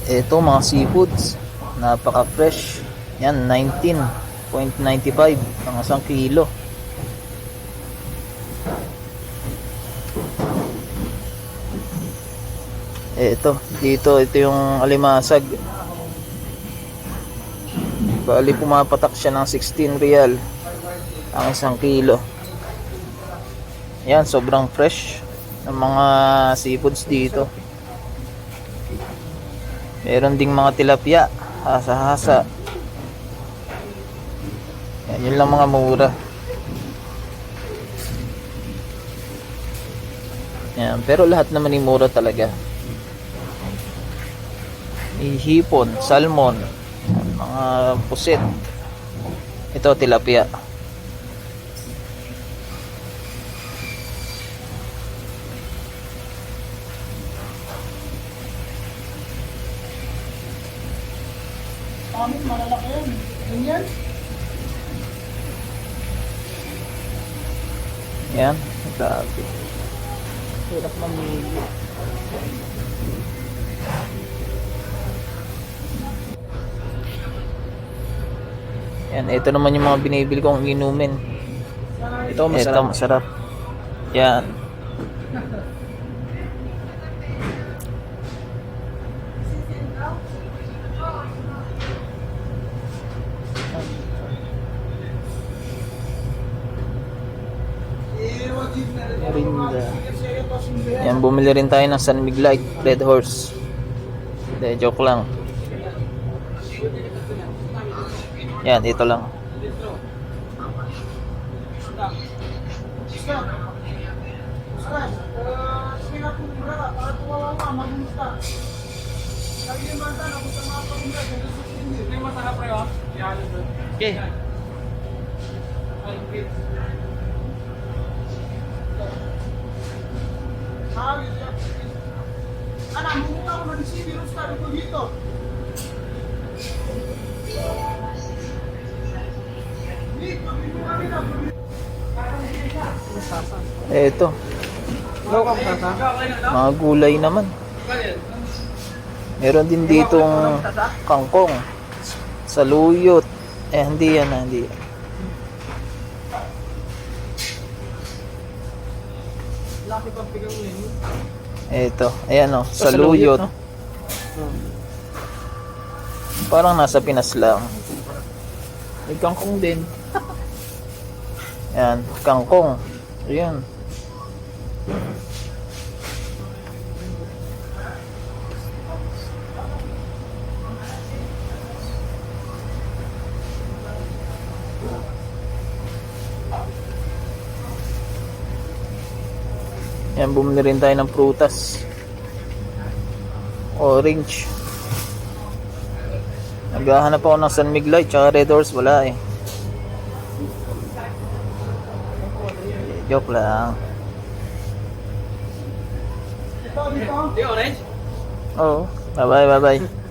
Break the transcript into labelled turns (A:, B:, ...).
A: Ito mga seafoods, napaka fresh. Yan, 19.95 ang isang kilo. Ito yung alimasag. Bali pumapatak siya ng 16 real ang isang kilo. Yan, sobrang fresh ng mga seafoods dito. Meron ding mga tilapia, hasa-hasa. Yan, yun lang mga mura. Yan, pero lahat naman ay mura talaga. May hipon, salmon, mga pusit. Ito tilapia.
B: Malalaki yan. Ganyan.
A: Yan, grabe. Hirap mamili. Yan, ito naman yung mga binibili kong inumin.
B: Ito masarap.
A: Ito masarap. Yan. Merinda. Yan, bumili rin tayo ng San Miguelite Red Horse. Hindi, joke lang. Yan, ito lang. Okay.
B: Anak, muna ako na di virus ka dito.
A: Ito, mga gulay naman. Meron din ditong kangkong, saluyot. Hindi yan, hindi yan. Ito, ayan o, saluyot. Parang nasa Pinas lang.
B: May kangkong din.
A: Ayan, kangkong. Ayan. Yan, bumili rin tayo ng prutas. Orange. Naghahanap ako ng San Miguelite tsaka Red Horse, wala eh. Joke lang.
B: Ito, orange?
A: Oo. Bye bye, bye bye.